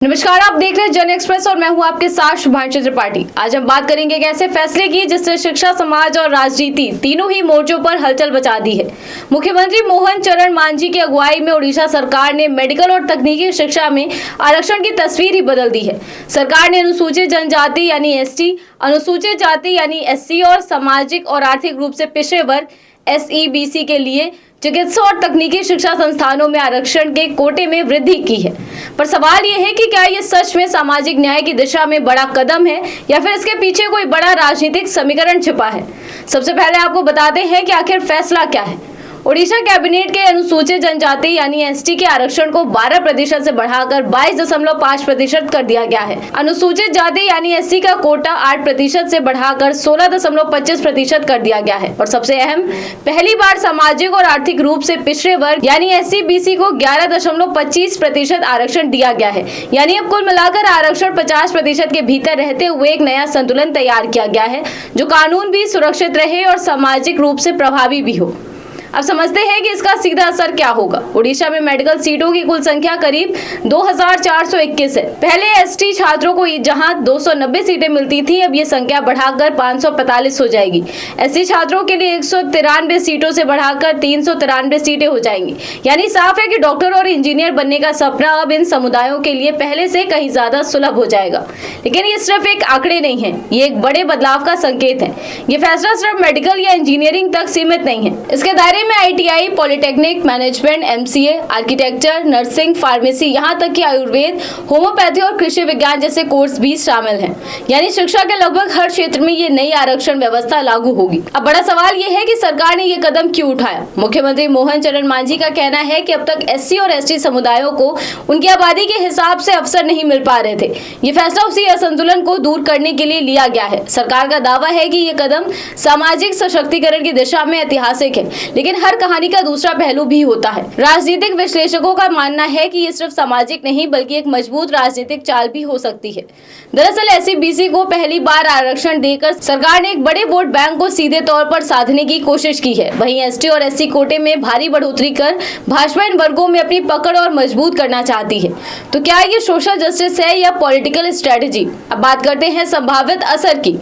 नमस्कार, आप देख रहे हैं जन एक्सप्रेस और मैं हूं आपके साथ शुभांशु त्रिपाठी। आज हम बात करेंगे एक ऐसे फैसले की जिसने शिक्षा, समाज और राजनीति तीनों ही मोर्चों पर हलचल मचा दी है। मुख्यमंत्री मोहन चरण मांझी की अगुवाई में उड़ीसा सरकार ने मेडिकल और तकनीकी शिक्षा में आरक्षण की तस्वीर ही बदल दी है। सरकार ने अनुसूचित जनजाति यानी एसटी, अनुसूचित जाति यानी एससी और सामाजिक और आर्थिक रूप से पिछड़े वर्ग एसईबीसी के लिए चिकित्सा और तकनीकी शिक्षा संस्थानों में आरक्षण के कोटे में वृद्धि की है। पर सवाल यह है कि क्या ये सच में सामाजिक न्याय की दिशा में बड़ा कदम है या फिर इसके पीछे कोई बड़ा राजनीतिक समीकरण छिपा है। सबसे पहले आपको बताते हैं कि आखिर फैसला क्या है। ओडिशा कैबिनेट के अनुसूचित जनजाति यानी एसटी के आरक्षण को 12% से बढ़ाकर 22.5% कर दिया गया है। अनुसूचित जाति यानी एससी का कोटा 8% से बढ़ाकर 16.25% कर दिया गया है। और सबसे अहम, पहली बार सामाजिक और आर्थिक रूप से पिछड़े वर्ग यानी एससी-बीसी को 11.25% आरक्षण दिया गया है। यानी अब कुल मिलाकर आरक्षण 50% के भीतर रहते हुए एक नया संतुलन तैयार किया गया है, जो कानून भी सुरक्षित रहे और सामाजिक रूप से प्रभावी भी हो। अब समझते हैं कि इसका सीधा असर क्या होगा। ओडिशा में मेडिकल सीटों की कुल संख्या करीब 2421 है। पहले एसटी छात्रों को जहां 290 सीटें मिलती थी, अब ये संख्या बढ़ाकर 545 हो जाएगी। एससी छात्रों के लिए 193 सीटों से बढ़ाकर 393 सीटें हो जाएंगी। यानी साफ है कि डॉक्टर और इंजीनियर बनने का सपना अब इन समुदायों के लिए पहले से कहीं ज्यादा सुलभ हो जाएगा। लेकिन ये सिर्फ एक आंकड़े नहीं है, ये एक बड़े बदलाव का संकेत है। ये फैसला सिर्फ मेडिकल या इंजीनियरिंग तक सीमित नहीं है। इसके दायरे में ITI, polytechnic, management, MCA, architecture, nursing, pharmacy, यहाँ तक कि आयुर्वेद, होम्योपैथी और कृषि विज्ञान जैसे कोर्स भी शामिल हैं। यानी शिक्षा के लगभग हर क्षेत्र में ये नई आरक्षण व्यवस्था लागू होगी। अब बड़ा सवाल ये है कि सरकार ने ये कदम क्यों उठाया। मुख्यमंत्री मोहन चरण मांझी का कहना है कि अब तक एससी और एसटी समुदायों को उनकी आबादी के हिसाब से अवसर नहीं मिल पा रहे थे। ये फैसला उसी असंतुलन को दूर करने के लिए लिया गया है। सरकार का दावा है कि ये कदम सामाजिक सशक्तिकरण की दिशा में ऐतिहासिक है, लेकिन हर कहानी का दूसरा पहलू भी होता है। राजनीतिक विश्लेषकों का मानना है कि ये सिर्फ सामाजिक नहीं बल्कि एक मजबूत राजनीतिक चाल भी हो सकती है। दरअसल एससी-बीसी को पहली बार आरक्षण देकर सरकार ने एक बड़े वोट बैंक को सीधे तौर पर साधने की कोशिश की है। वहीं एसटी और एससी कोटे में भारी बढ़ोतरी कर भाजपा इन वर्गों में अपनी पकड़ और मजबूत करना चाहती है। तो क्या ये सोशल जस्टिस है या पॉलिटिकल स्ट्रेटेजी? अब बात करते हैं संभावित असर की।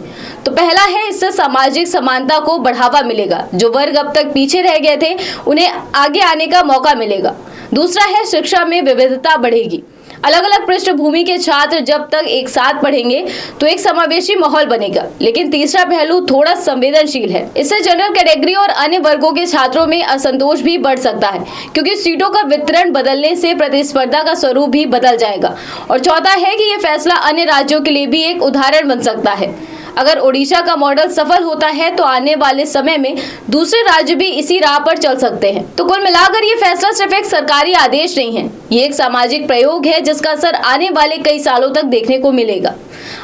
तो पहला है, इससे सामाजिक समानता को बढ़ावा मिलेगा। जो वर्ग अब तक पीछे रह गए थे उन्हें आगे आने का मौका मिलेगा। दूसरा है, शिक्षा में विविधता बढ़ेगी। अलग अलग पृष्ठभूमि के छात्र जब तक एक साथ पढ़ेंगे तो एक समावेशी माहौल बनेगा। लेकिन तीसरा पहलू थोड़ा संवेदनशील है। इससे जनरल कैटेगरी और अन्य वर्गों के छात्रों में असंतोष भी बढ़ सकता है, क्योंकि सीटों का वितरण बदलने से प्रतिस्पर्धा का स्वरूप भी बदल जाएगा। और चौथा है कि यह फैसला अन्य राज्यों के लिए भी एक उदाहरण बन सकता है। अगर ओडिशा का मॉडल सफल होता है तो आने वाले समय में दूसरे राज्य भी इसी राह पर चल सकते हैं। तो कुल मिलाकर ये फैसला सिर्फ एक सरकारी आदेश नहीं है, ये एक सामाजिक प्रयोग है जिसका असर आने वाले कई सालों तक देखने को मिलेगा।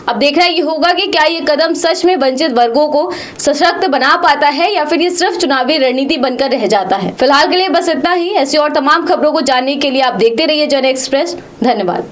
अब देखना ये होगा कि क्या ये कदम सच में वंचित वर्गों को सशक्त बना पाता है या फिर ये सिर्फ चुनावी रणनीति बनकर रह जाता है। फिलहाल के लिए बस इतना ही। ऐसी और तमाम खबरों को जानने के लिए आप देखते रहिए जन एक्सप्रेस। धन्यवाद।